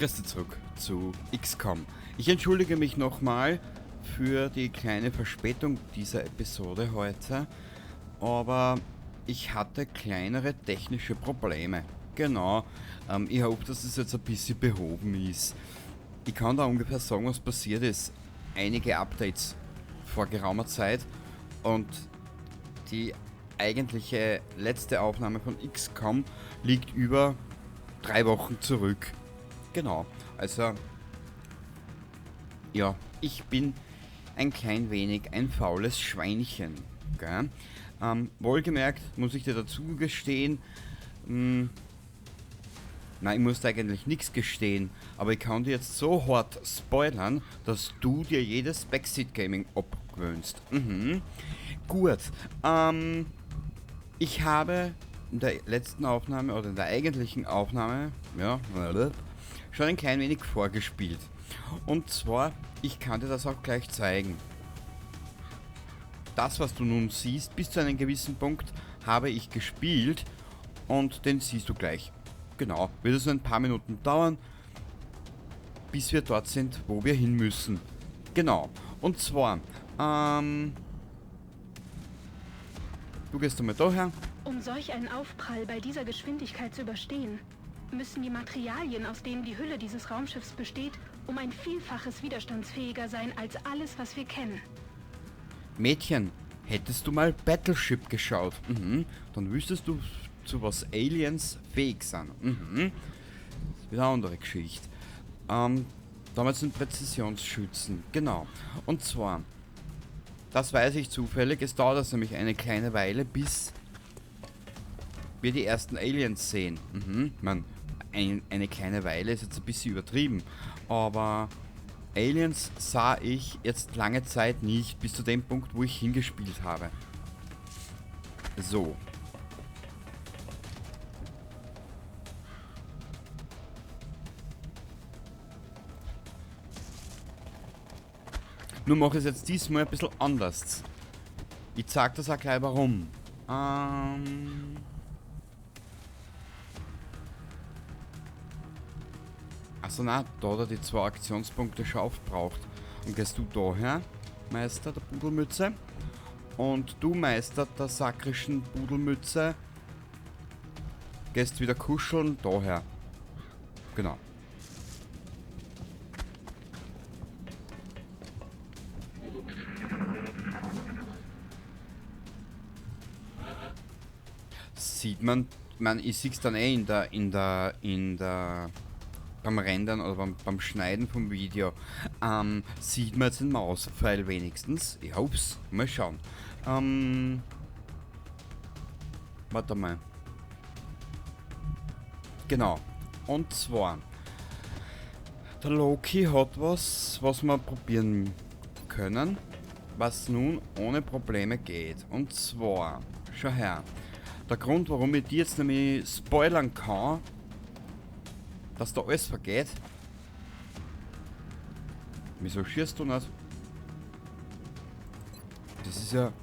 Grüße zurück zu XCOM. Ich entschuldige mich nochmal für die kleine Verspätung dieser Episode heute, aber ich hatte kleinere technische Probleme. Genau, ich hoffe, dass es jetzt ein bisschen behoben ist. Ich kann da ungefähr sagen, was passiert ist. Einige Updates vor geraumer Zeit und die eigentliche letzte Aufnahme von XCOM liegt über 3 Wochen zurück. Genau, also ja, ich bin ein klein wenig ein faules Schweinchen. Gell? Wohlgemerkt muss ich dir dazu gestehen, nein, ich muss dir eigentlich nichts gestehen, aber ich kann dir jetzt so hart spoilern, dass du dir jedes Backseat Gaming abgewöhnst. Gut, ich habe in der letzten Aufnahme oder in der eigentlichen Aufnahme, ja, schon ein klein wenig vorgespielt. Und zwar, ich kann dir das auch gleich zeigen. Das, was du nun siehst, bis zu einem gewissen Punkt habe ich gespielt und den siehst du gleich. Genau, wird es ein paar Minuten dauern, bis wir dort sind, wo wir hin müssen. Genau, und zwar, du gehst einmal daher. Um solch einen Aufprall bei dieser Geschwindigkeit zu überstehen, müssen die Materialien, aus denen die Hülle dieses Raumschiffs besteht, um ein Vielfaches widerstandsfähiger sein als alles, was wir kennen. Mädchen, hättest du mal Battleship geschaut, dann wüsstest du, zu was Aliens fähig sind. Das ist wieder eine andere Geschichte. Damals sind Präzisionsschützen, genau. Und zwar, das weiß ich zufällig, es dauert also nämlich eine kleine Weile, bis wir die ersten Aliens sehen. Eine kleine Weile ist jetzt ein bisschen übertrieben, aber Aliens sah ich jetzt lange Zeit nicht, bis zu dem Punkt, wo ich hingespielt habe. So. Nur mache ich es jetzt diesmal ein bisschen anders. Ich zeig das auch gleich warum. Also na, da hat er die 2 Aktionspunkte schon aufgebraucht. Und gehst du daher, Meister der Pudelmütze. Und du, Meister der sakrischen Pudelmütze, gehst wieder kuscheln daher. Genau. Sieht man, ich sehe es dann eh beim Rendern oder beim Schneiden vom Video, sieht man jetzt den Mauspfeil wenigstens. Ich hoff's. Mal schauen. Warte mal. Genau. Und zwar, der Loki hat was wir probieren können, was nun ohne Probleme geht. Und zwar, schau her. Der Grund, warum ich dir jetzt nämlich spoilern kann, dass da alles vergeht. Wieso schießt du nicht? Das ist ja...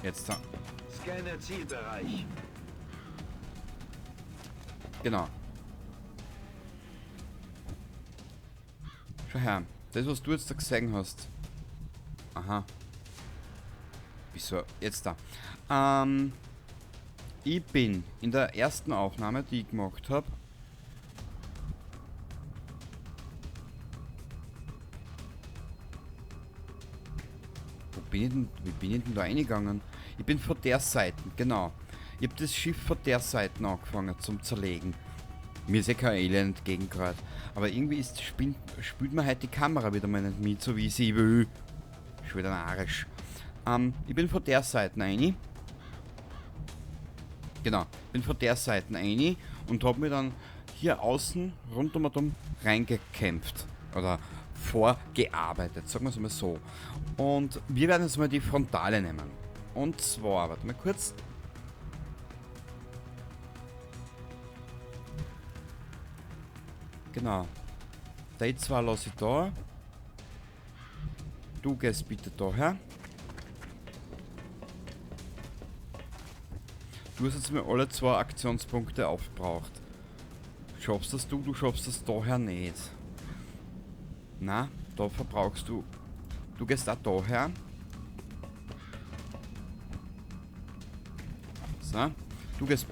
Jetzt da. Scanner Zielbereich. Genau. Schau her. Das, was du jetzt da gesehen hast. Aha. Wieso? Jetzt da. Ich bin in der ersten Aufnahme, die ich gemacht habe, wie bin ich denn da reingegangen? Ich bin von der Seite, genau. Ich habe das Schiff von der Seite angefangen zum Zerlegen. Mir ist ja kein Alien entgegengerät. Aber irgendwie spielt mir halt die Kamera wieder mal nicht mit, so wie sie will. Schon wieder narrisch. Ich bin von der Seite rein. Genau, bin von der Seite rein und habe mir dann hier außen rundum reingekämpft. Oder vorgearbeitet, sagen wir es mal so. Und wir werden jetzt mal die Frontale nehmen. Und zwar, warte mal kurz. Genau. Die 2 lasse ich da. Du gehst bitte daher. Du hast jetzt mir alle 2 Aktionspunkte aufgebraucht. Schaffst das du schaffst das daher nicht. Na, da verbrauchst du. Du gehst auch daher. So, du gehst.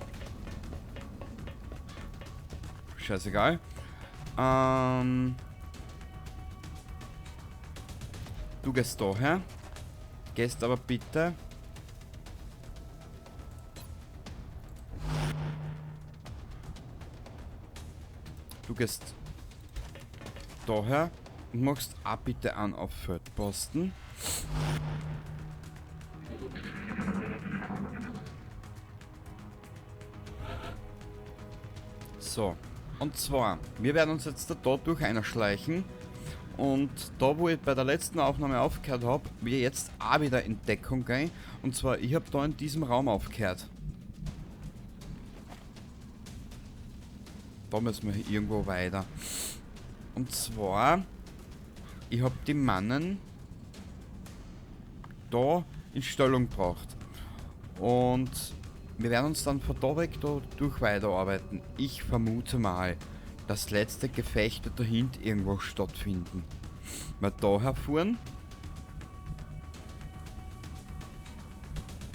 Scheißegal. Du gehst daher. Gehst aber bitte. Du gehst daher und machst auch bitte an auf Feldposten. So, und zwar, wir werden uns jetzt da durch einschleichen. Und da, wo ich bei der letzten Aufnahme aufgehört habe, wir jetzt auch wieder in Deckung gehen. Und zwar, ich habe da in diesem Raum aufgehört. Da müssen wir irgendwo weiter. Und zwar, ich habe die Mannen da in Stellung gebracht. Und wir werden uns dann von da weg da durch weiterarbeiten. Ich vermute mal, das letzte Gefecht wird dahinter irgendwo stattfinden. Mal da herfahren.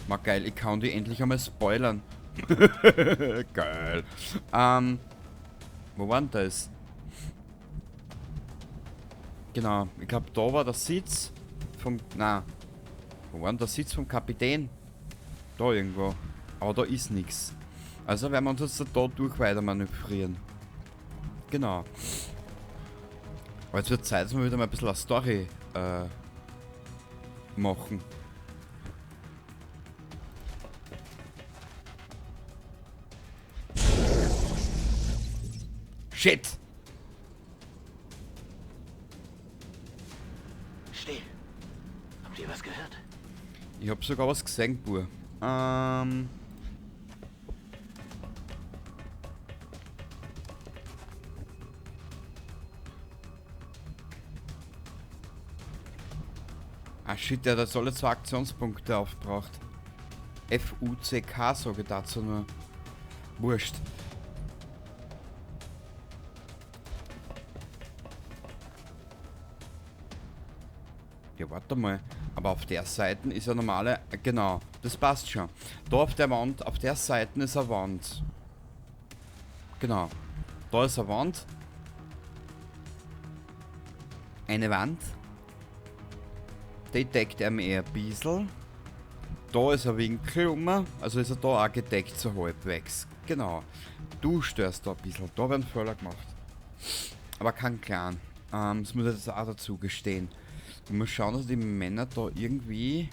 Mal geil, ich kann die endlich einmal spoilern. Geil. Wo war denn das? Genau, ich glaube da war der Sitz vom... Na, wo war denn der Sitz vom Kapitän? Da irgendwo. Aber da ist nichts. Also werden wir uns jetzt da durch weiter manövrieren. Genau. Aber jetzt wird Zeit, dass wir wieder mal ein bisschen eine Story machen. Shit! Still. Habt ihr was gehört? Ich hab sogar was gesehen, Bur. Ah shit, der hat jetzt alle 2 Aktionspunkte aufgebraucht. FUCK sage ich dazu nur. Wurscht. Ja, warte mal. Aber auf der Seite ist ja normale... Genau, das passt schon. Da auf der Wand, auf der Seite ist eine Wand. Genau. Da ist eine Wand. Eine Wand. Die deckt er mir ein bisschen. Da ist ein Winkel um, also ist er da auch gedeckt so halbwegs. Genau. Du störst da ein bisschen. Da werden Fehler gemacht. Aber kein Clan. Das muss ich jetzt auch dazu gestehen. Ich muss schauen, dass die Männer da irgendwie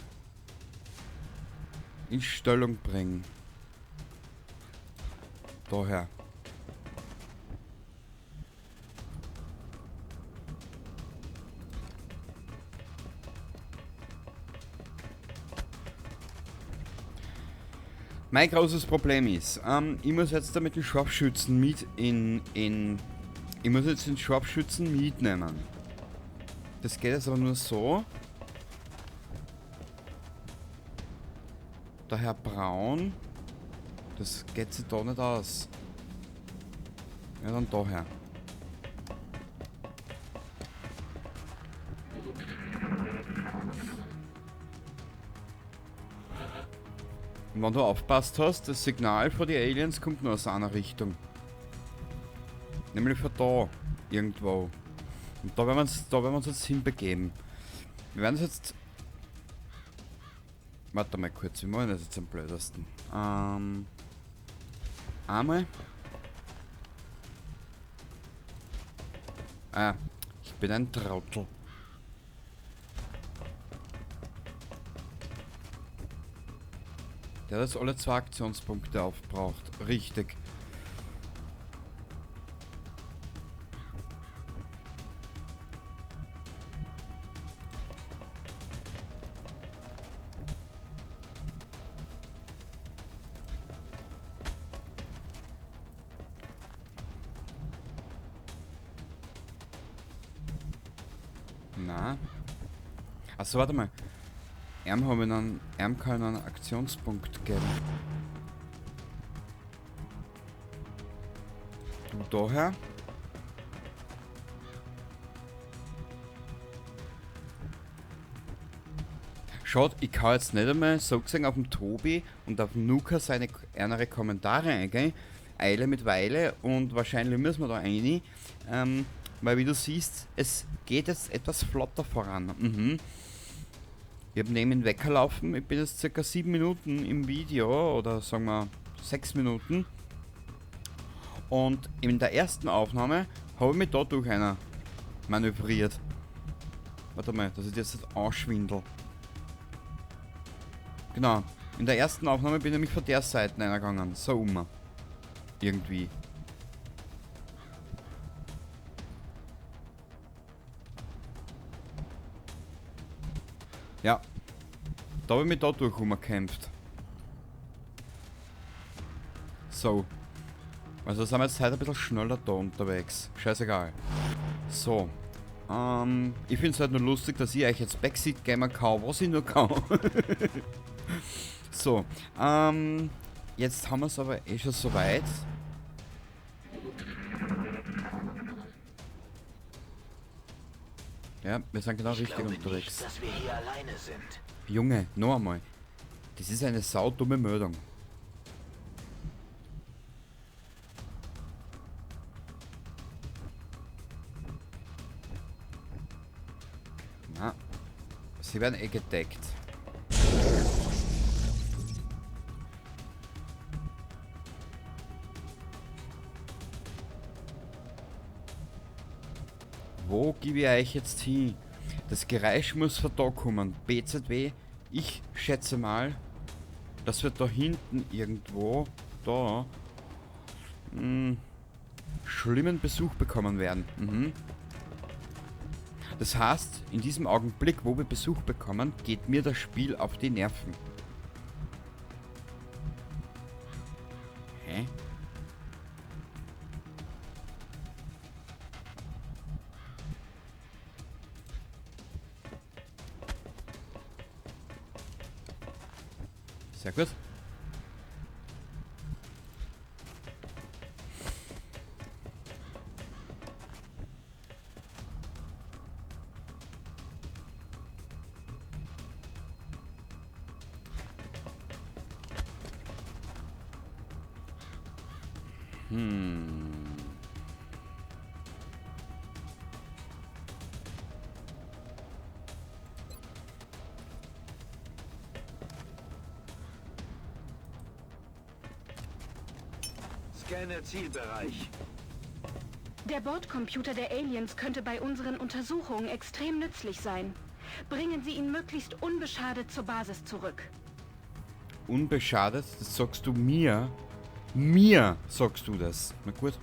in Stellung bringen. Daher. Mein großes Problem ist, ich muss jetzt da mit den Scharfschützen mit ich muss jetzt den Scharfschützen mitnehmen. Das geht jetzt aber nur so. Der Herr Braun, das geht sich da nicht aus. Ja, dann daher. Und wenn du aufpasst hast, das Signal von den Aliens kommt nur aus einer Richtung. Nämlich von da, irgendwo. Und da werden wir uns jetzt hinbegeben. Wir werden es jetzt... Warte mal kurz, wie machen wir das jetzt am blödesten? Einmal. Ah, ich bin ein Trottel. Der hat jetzt alle 2 Aktionspunkte aufgebraucht. Richtig. Na. Achso, warte mal. Ihm kann ich einen Aktionspunkt geben. daher. Schaut, ich kann jetzt nicht einmal so gesehen auf den Tobi und auf den Nuka seine andere Kommentare eingehen. Eile mit Weile und wahrscheinlich müssen wir da rein. Weil wie du siehst, es geht jetzt etwas flotter voran. Ich habe neben den Wecker laufen, ich bin jetzt circa 7 Minuten im Video oder sagen wir 6 Minuten. Und in der ersten Aufnahme habe ich mich da durch einer manövriert. Warte mal, dass ich das jetzt anschwindel. Genau, in der ersten Aufnahme bin ich nämlich von der Seite reingegangen, so irgendwie. Ja, da habe ich mich da durch gekämpft. So. Also sind wir jetzt heute ein bisschen schneller da unterwegs. Scheißegal. So. Ich finde es halt nur lustig, dass ich euch jetzt Backseat gamen kann, was ich nur kann. So. Jetzt haben wir es aber eh schon soweit. Ja, wir sind genau richtig unterwegs. Nicht, dass wir hier alleine sind. Junge, noch einmal. Das ist eine saudumme Meldung. Na, sie werden eh gedeckt. Wo gebe ich euch jetzt hin? Das Geräusch muss von da kommen. BZW, ich schätze mal, dass wir da hinten irgendwo, da, schlimmen Besuch bekommen werden. Das heißt, in diesem Augenblick, wo wir Besuch bekommen, geht mir das Spiel auf die Nerven. Hä? Sehr gut. Scanne Zielbereich. Der Bordcomputer der Aliens könnte bei unseren Untersuchungen extrem nützlich sein. Bringen Sie ihn möglichst unbeschadet zur Basis zurück. Unbeschadet? Das sagst du mir? Mir sagst du das. Na gut.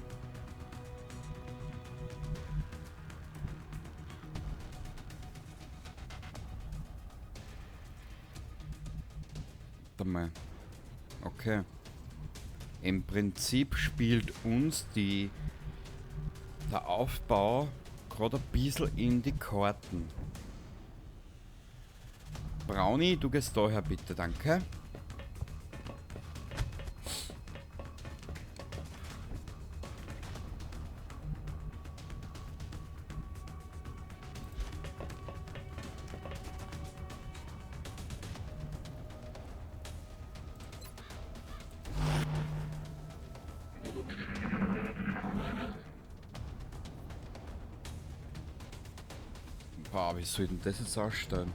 Warte mal. Okay. Im Prinzip spielt uns der Aufbau gerade ein bisschen in die Karten. Brownie, du gehst daher bitte, danke. Boah, wie soll denn das jetzt ausstellen?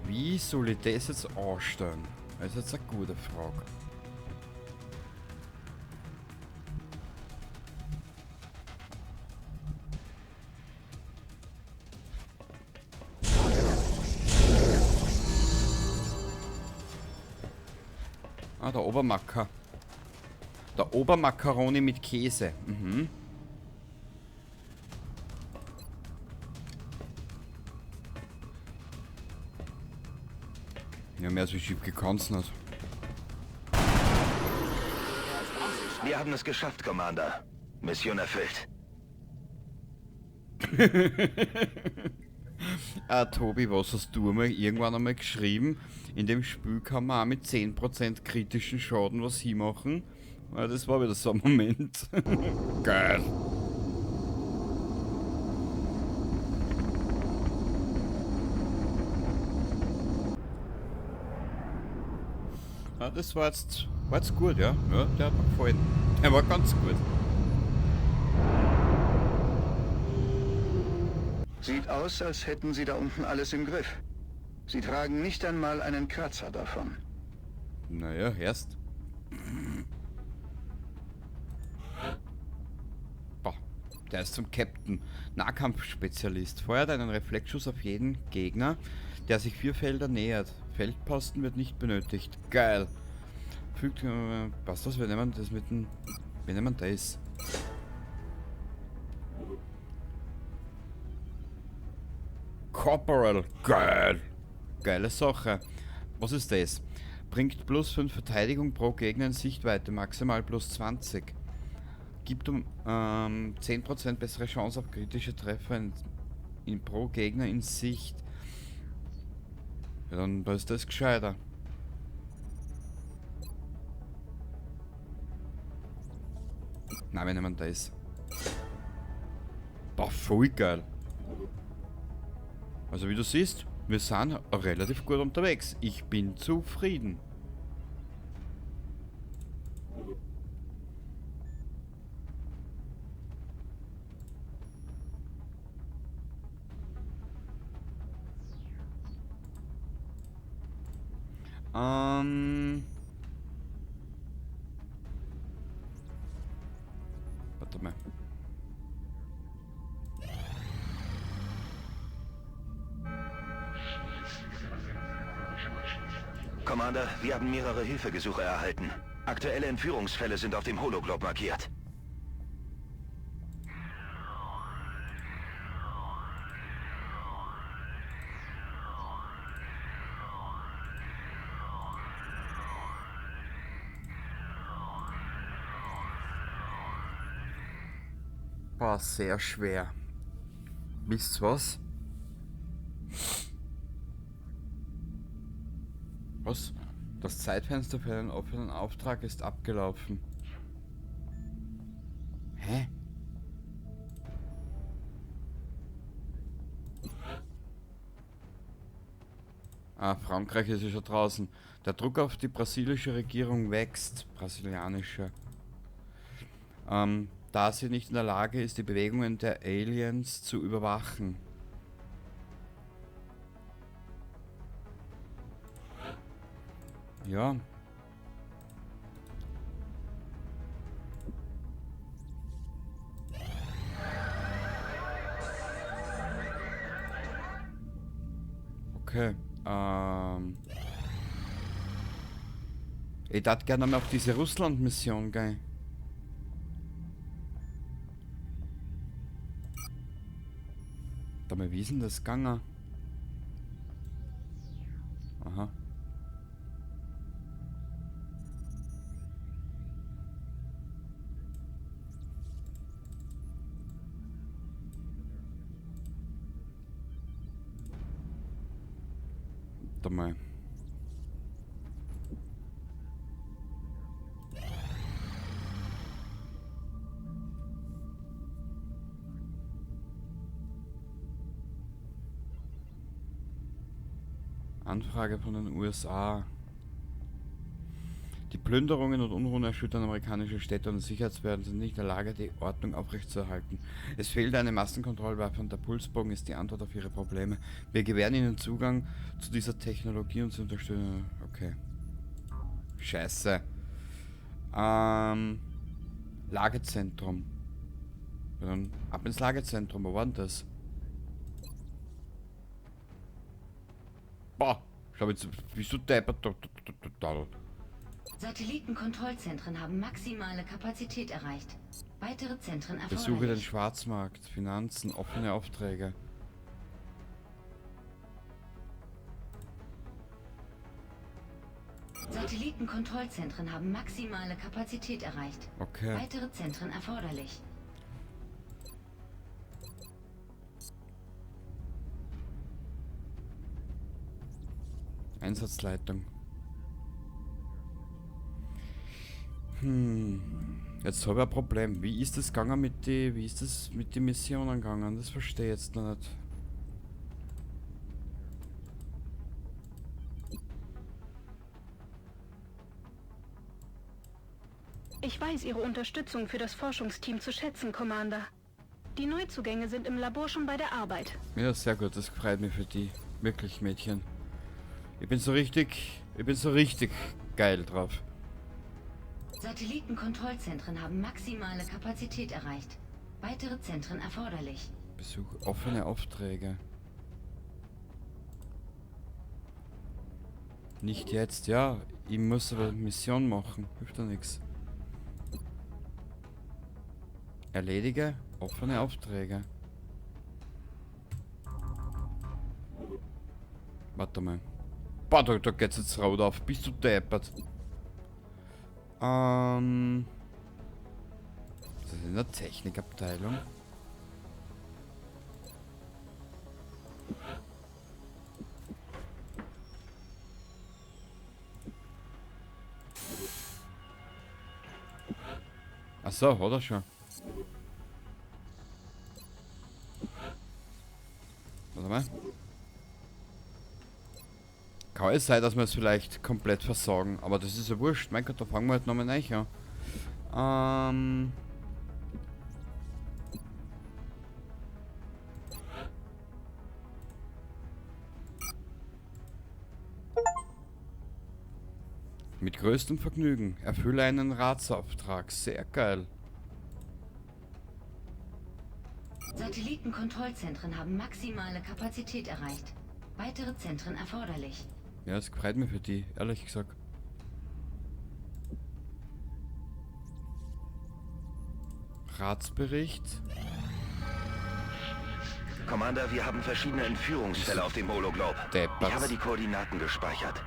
Wie soll ich das jetzt ausstellen? Das ist jetzt eine gute Frage. Ah, der Obermacker. Der Obermakaroni mit Käse. Ja, mehr so schief kann's nicht. Wir haben es geschafft, Commander. Mission erfüllt. Tobi, was hast du mal irgendwann einmal geschrieben? In dem Spiel kann man auch mit 10% kritischen Schaden was hinmachen. Ja, das war wieder so ein Moment. Geil. Ja, das war jetzt gut, ja. Ja, der hat mir gefallen. Er war ganz gut. Sieht aus, als hätten Sie da unten alles im Griff. Sie tragen nicht einmal einen Kratzer davon. Naja, erst. Boah, der ist zum Captain. Nahkampfspezialist. Feuert einen Reflexschuss auf jeden Gegner, der sich 4 Felder nähert. Feldposten wird nicht benötigt. Geil. Fügt. Passt das? Wir nehmen das mit dem. Wir nehmen das. Corporal. Geil. Geile Sache. Was ist das? Bringt plus 5 Verteidigung pro Gegner in Sichtweite, maximal plus 20. Gibt 10% bessere Chance auf kritische Treffer pro Gegner in Sicht. Ja, dann ist das gescheiter. Nein, wir nehmen das. Boah, voll geil. Also wie du siehst, wir sind relativ gut unterwegs. Ich bin zufrieden. Warte mal. Commander, wir haben mehrere Hilfegesuche erhalten. Aktuelle Entführungsfälle sind auf dem Hologlob markiert. War sehr schwer. Wisst ihr was? Was? Das Zeitfenster für einen offenen Auftrag ist abgelaufen. Hä? Ah, Frankreich ist ja schon draußen. Der Druck auf die brasilianische Regierung wächst. Da sie nicht in der Lage ist, die Bewegungen der Aliens zu überwachen. Ja. Okay. Ich darf gerne mal auf diese Russland-Mission gehen. Da mal wie ist denn das gegangen? Aha. Da mal. Anfrage von den USA. Die Plünderungen und Unruhen erschüttern amerikanische Städte und Sicherheitsbehörden sind nicht in der Lage, die Ordnung aufrechtzuerhalten. Es fehlt eine Massenkontrollwaffe und der Pulsbogen ist die Antwort auf ihre Probleme. Wir gewähren ihnen Zugang zu dieser Technologie und sie unterstützen... Okay. Scheiße. Lagezentrum. Ja, dann ab ins Lagezentrum. Wo war denn das? Boah, schau jetzt, bist du deppert total. Satellitenkontrollzentren haben maximale Kapazität erreicht. Weitere Zentren Besuche den erforderlich. Schwarzmarkt, Finanzen, offene Aufträge. Satellitenkontrollzentren haben maximale Kapazität erreicht. Okay. Weitere Zentren erforderlich. Einsatzleitung. Jetzt habe ich ein Problem. Wie ist das gegangen mit die, wie ist das mit den Missionen gegangen? Das verstehe ich jetzt noch nicht. Ich weiß Ihre Unterstützung für das Forschungsteam zu schätzen, Commander. Die Neuzugänge sind im Labor schon bei der Arbeit. Ja, sehr gut. Das freut mich für die. Wirklich, Mädchen. Ich bin so richtig geil drauf. Satellitenkontrollzentren haben maximale Kapazität erreicht. Weitere Zentren erforderlich. Besuch offene Aufträge. Nicht jetzt, ja. Ich muss aber Mission machen. Hilft ja nichts. Erledige offene Aufträge. Warte mal. Boah, da geht's jetzt rot auf. Bist du deppert? Das ist in der Technikabteilung. Ach so, hat er schon. Warte mal. Kann es sein, dass wir es vielleicht komplett versagen, aber das ist ja wurscht. Mein Gott, da fangen wir halt nochmal neu an. Mit größtem Vergnügen. Erfülle einen Ratsauftrag. Sehr geil. Satellitenkontrollzentren haben maximale Kapazität erreicht. Weitere Zentren erforderlich. Ja, es freut mich für die, ehrlich gesagt. Ratsbericht. Commander, wir haben verschiedene Entführungsfälle auf dem Hologlobe. Deppert. Ich habe die Koordinaten gespeichert.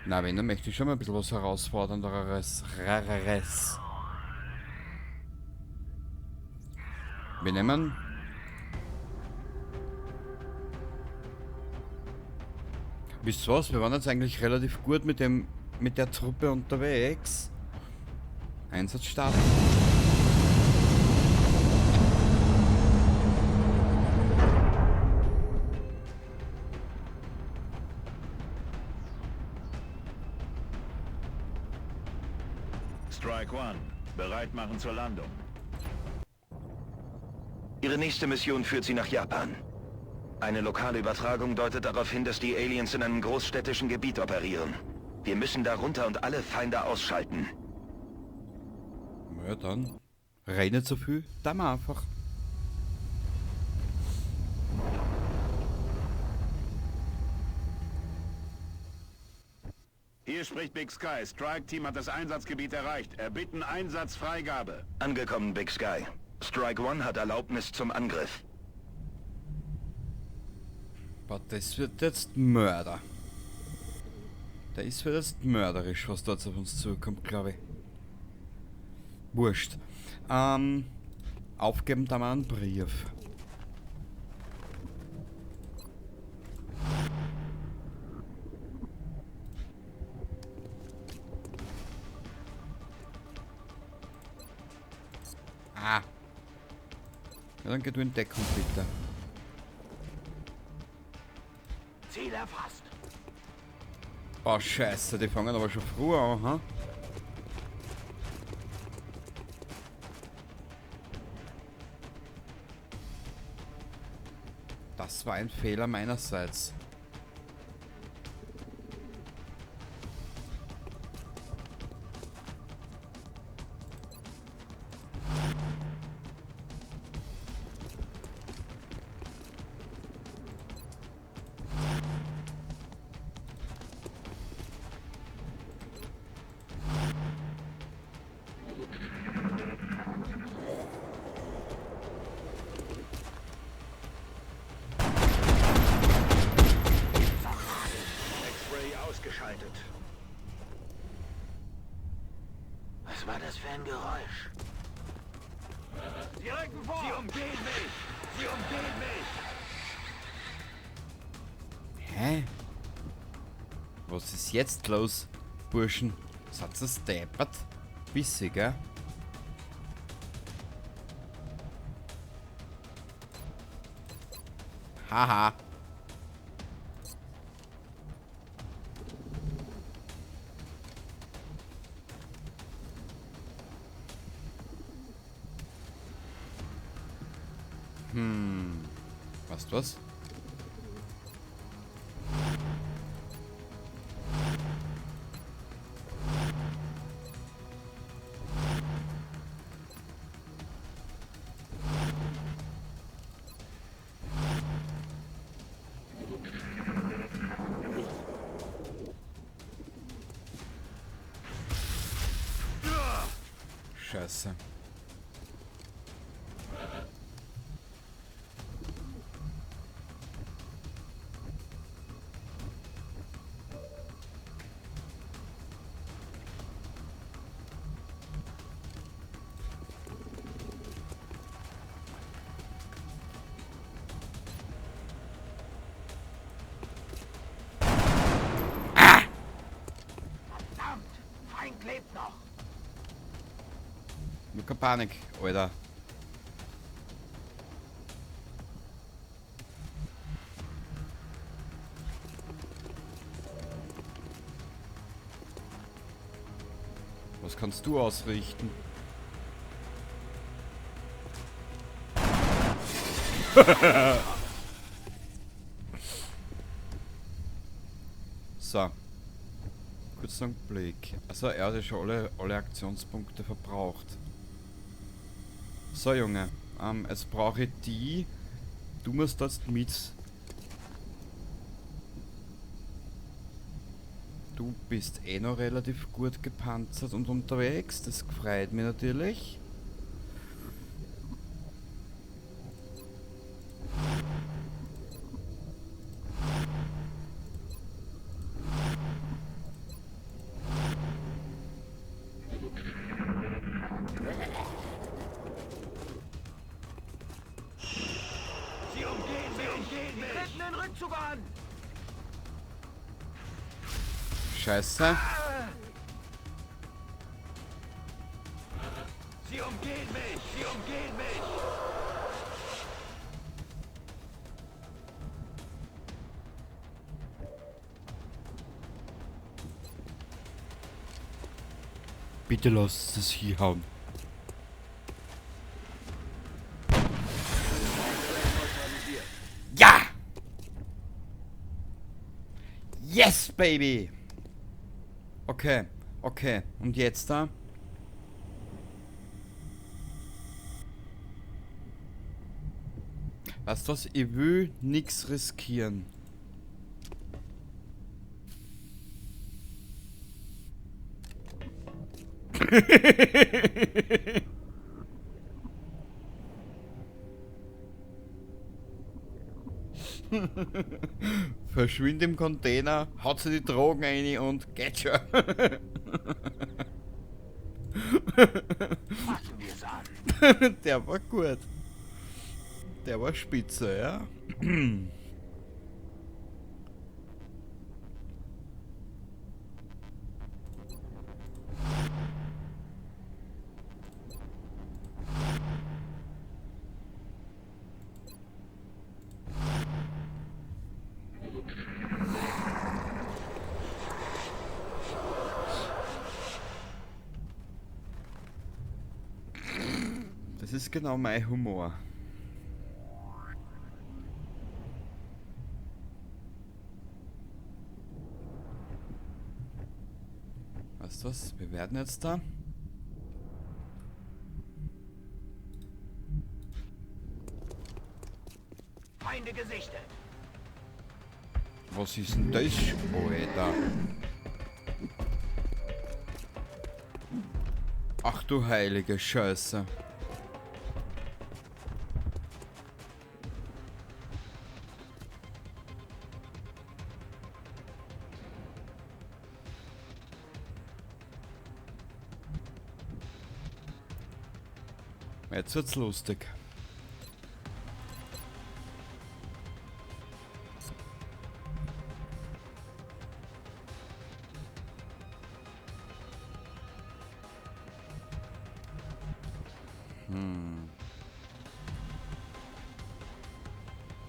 Na, wenn, dann möchte ich schon mal ein bisschen was herausfordernderes. Rareres. Wir nehmen... Wisst ihr was? Wir waren jetzt eigentlich relativ gut mit der Truppe unterwegs. Einsatz starten. Strike One, bereit machen zur Landung. Ihre nächste Mission führt Sie nach Japan. Eine lokale Übertragung deutet darauf hin, dass die Aliens in einem großstädtischen Gebiet operieren. Wir müssen da runter und alle Feinde ausschalten. Ja dann. Rein nicht so viel, dann mal einfach. Hier spricht Big Sky. Strike-Team hat das Einsatzgebiet erreicht. Erbitten Einsatzfreigabe. Angekommen, Big Sky. Strike One hat Erlaubnis zum Angriff. Aber das wird jetzt Mörder. Der ist jetzt mörderisch, was dort auf uns zukommt, glaube ich. Wurscht. Aufgeben da mal einen Brief. Ah. Ja, dann geh du in Deckung, bitte. Ziel erfasst. Oh, scheiße, die fangen aber schon früher an, ha? Das war ein Fehler meinerseits. Geräusch. Sie rücken vor! Sie umgehen mich! Sie umgehen mich! Hä? Was ist jetzt los, Burschen? Seid ihr steppert? Bissig, gell? Haha. Weißt du was? Scheiße. Verdammt! Feind lebt noch! Nur keine Panik, Alter. Was kannst du ausrichten? So. Kurzen Blick. Also er hat ja schon alle Aktionspunkte verbraucht. So Junge, jetzt brauche ich die. Du musst jetzt mit. Du bist eh noch relativ gut gepanzert und unterwegs. Das freut mich natürlich. Sie umgehen mich! Sie treten den Rückzug an! Scheiße. Sie umgehen mich! Sie umgehen mich! Bitte lass es hier hauen. Ja! Yes, baby! Okay, okay. Und jetzt da? Weißt du was? Ich will nix riskieren. Verschwind im Container, haut sie die Drogen rein und geht schon. Fassen wir es an! Der war gut. Der war spitze, ja. Das ist genau mein Humor. Weißt du was? Wir werden jetzt da. Feinde gesichtet! Was ist denn das? Alter. Ach du heilige Scheiße. Jetzt wird's lustig.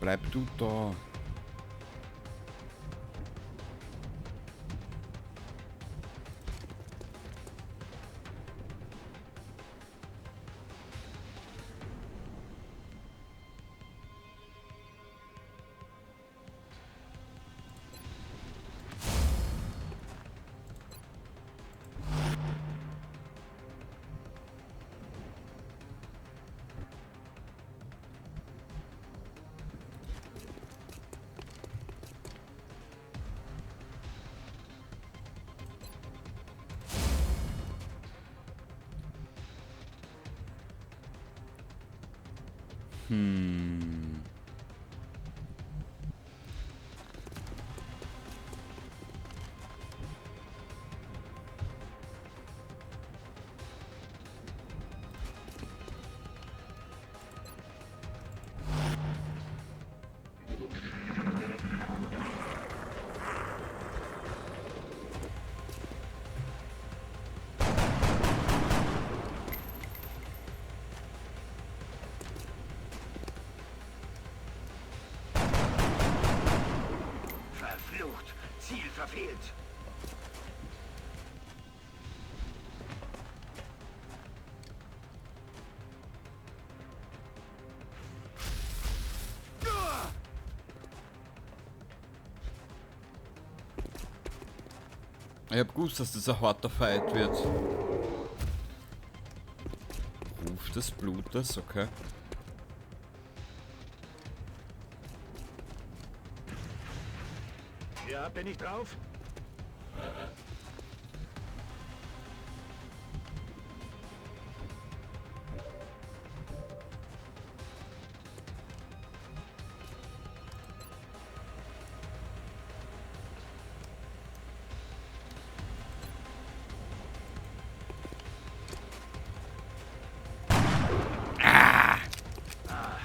Bleib du da. Verflucht! Ziel verfehlt! Ich hab gewusst, dass das ein harter Fight wird. Ruf des Blutes, okay. Ja, bin ich drauf?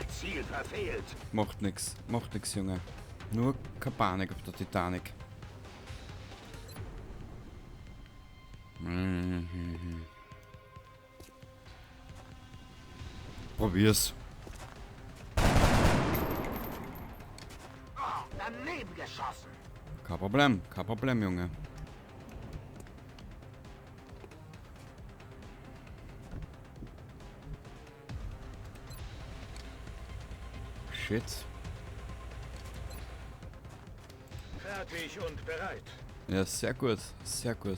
Ziel verfehlt! Macht nix, Junge. Nur keine Panik auf der Titanic. Probier's. Oh, daneben geschossen! Kein Problem, Junge. Shit. Fertig und bereit. Ja, sehr gut, sehr gut.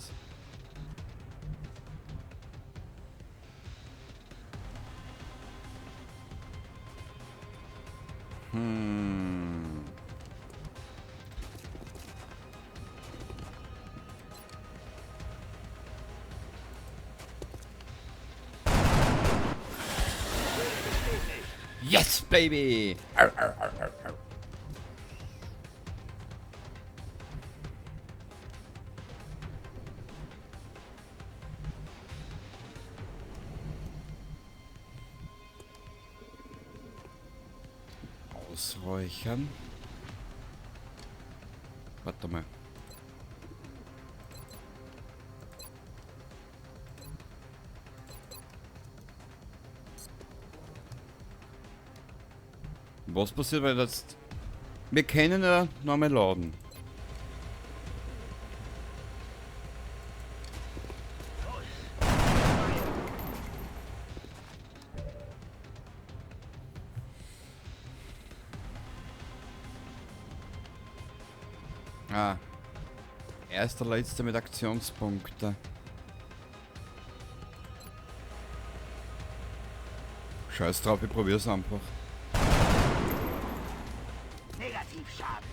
Yes, baby! Arr, arr, arr, arr, arr. Ausräuchern. Warte mal. Was passiert, weil jetzt... Wir können ja nochmal laden. Ah. Erster, letzter mit Aktionspunkten. Scheiß drauf, ich probier's einfach. Negativschaden!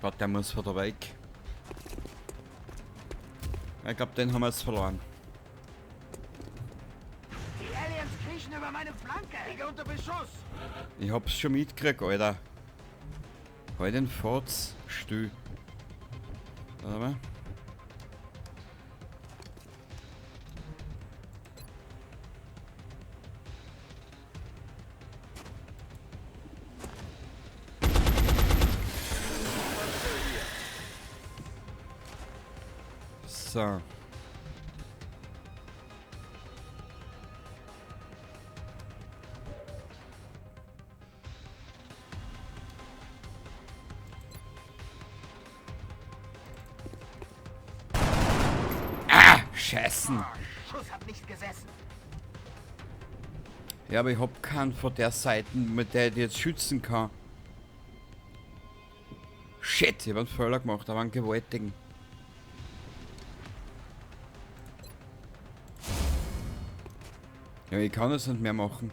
Warte, der muss wieder weg. Ich glaube, den haben wir jetzt verloren. meine Flanke! Ich unter Beschuss! Ich hab's schon mitgekriegt, Alter. Halt den Fotz still. Warte mal. So. Scheißen. Schuss hat nicht gesessen. Ja, aber ich hab keinen von der Seite, mit der ich jetzt schützen kann. Shit, ich hab einen Fehler gemacht, aber einen gewaltigen. Ja, ich kann das nicht mehr machen.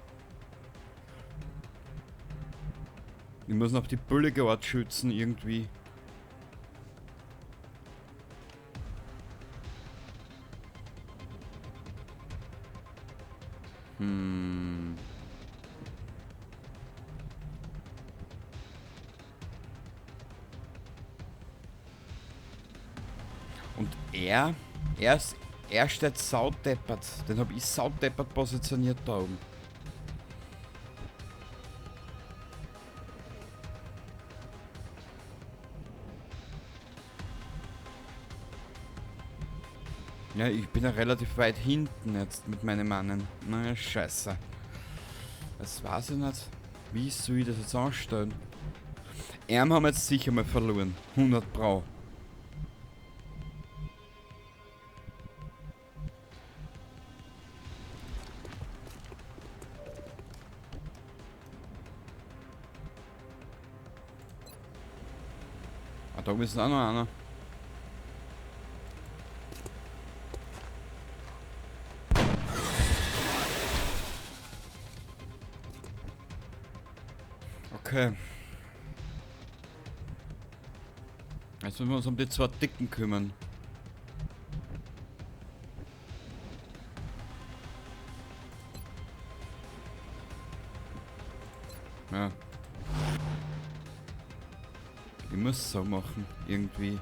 Ich muss noch die billige Art schützen, irgendwie. Und er steht saudeppert. Den hab ich saudeppert positioniert da oben. Ja, ich bin ja relativ weit hinten jetzt mit meinen Mannen. Na, scheiße. Das weiß ich nicht. Wie soll ich das jetzt anstellen? Haben wir jetzt sicher mal verloren. 100 Brau. Ah, da oben ist auch noch einer. Okay. Jetzt müssen wir uns um die zwei Dicken kümmern. Ja. Ich muss es so machen, irgendwie.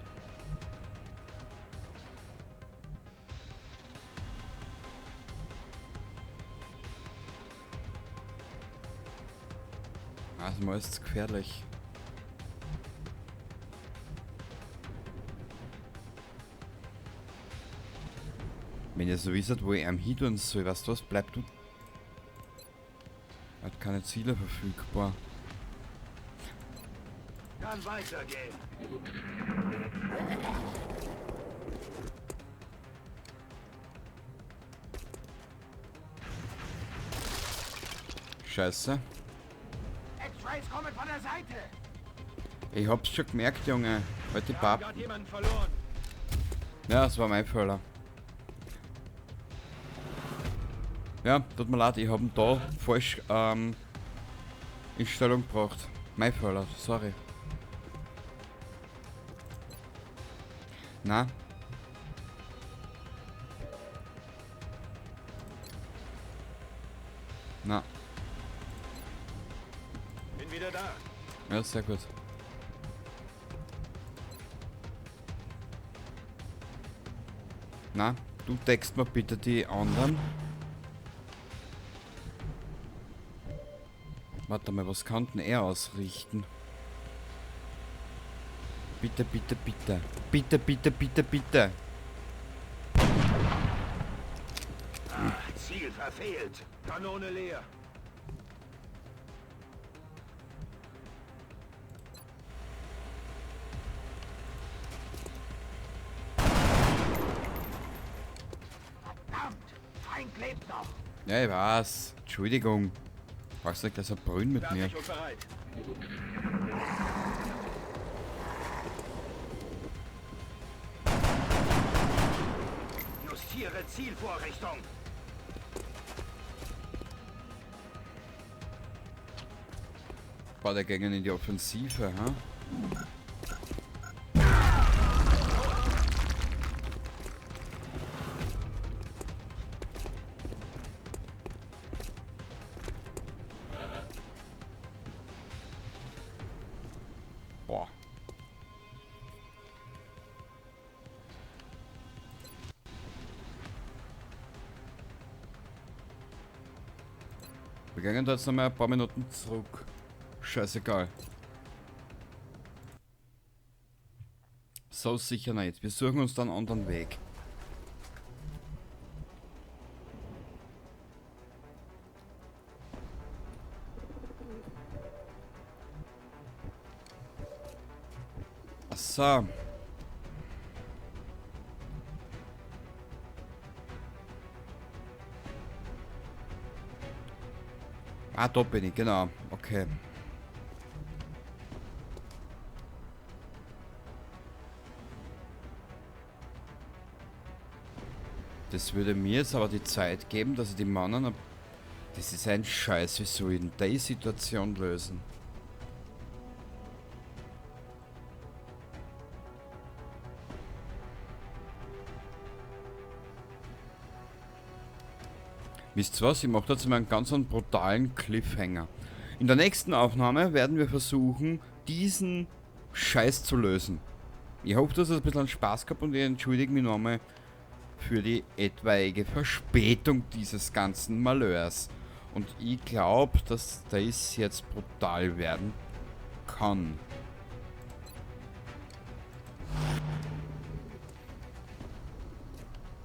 Also mal ist es gefährlich. Wenn ihr so wisst, wo ich am hintun soll, weißt du was, bleibt du. Hat keine Ziele verfügbar. Kann weitergehen. Scheiße. X-Rays kommen von der Seite. Ich hab's schon gemerkt, Junge. Halt die Papp. Hat jemanden verloren. Ja, das war mein Fehler. Ja, tut mir leid, ich hab ihn da falsch in Stellung gebracht. Mein Fehler, sorry. Na? Na. Bin wieder da. Ja, sehr gut. Na, du deckst mir bitte die anderen. Warte mal, was kann denn er ausrichten? Bitte, bitte, bitte. Bitte, bitte, bitte, bitte. Ziel verfehlt. Kanone leer. Verdammt! Feind lebt noch. Ja, ich weiß. Entschuldigung. Brauchst du nicht so brüllen mit mir? Fertig und bereit. Justiere Zielvorrichtung. Boah, der gingen in die Offensive, ha? Wir gehen da jetzt nochmal ein paar Minuten zurück. Scheißegal. So sicher nicht. Wir suchen uns dann einen anderen Weg. So. Ah, da bin ich, genau. Okay. Das würde mir jetzt aber die Zeit geben, dass ich die Männer... Das ist ein Scheiß, wie soll ich denn die Situation lösen? Wisst ihr was? Ich mache dazu mal einen ganz brutalen Cliffhanger. In der nächsten Aufnahme werden wir versuchen, diesen Scheiß zu lösen. Ich hoffe, dass es ein bisschen Spaß gehabt und ich entschuldige mich nochmal für die etwaige Verspätung dieses ganzen Malheurs. Und ich glaube, dass das jetzt brutal werden kann.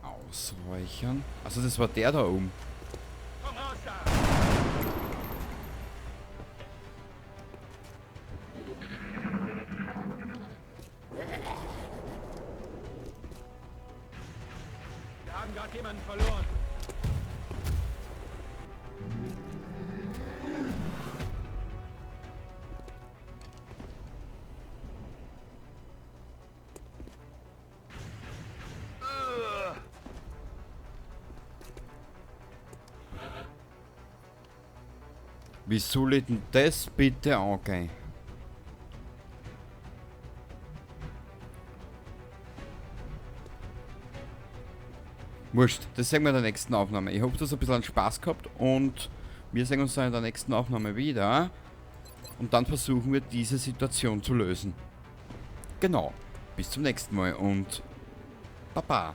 Ausräuchern. Also das war der da oben. Komm raus da! Wir haben gerade jemanden verloren. Wie soll ich denn das bitte angehen? Wurscht, das sehen wir in der nächsten Aufnahme. Ich hoffe, dass ihr ein bisschen Spaß gehabt und wir sehen uns dann in der nächsten Aufnahme wieder. Und dann versuchen wir diese Situation zu lösen. Genau. Bis zum nächsten Mal und Baba.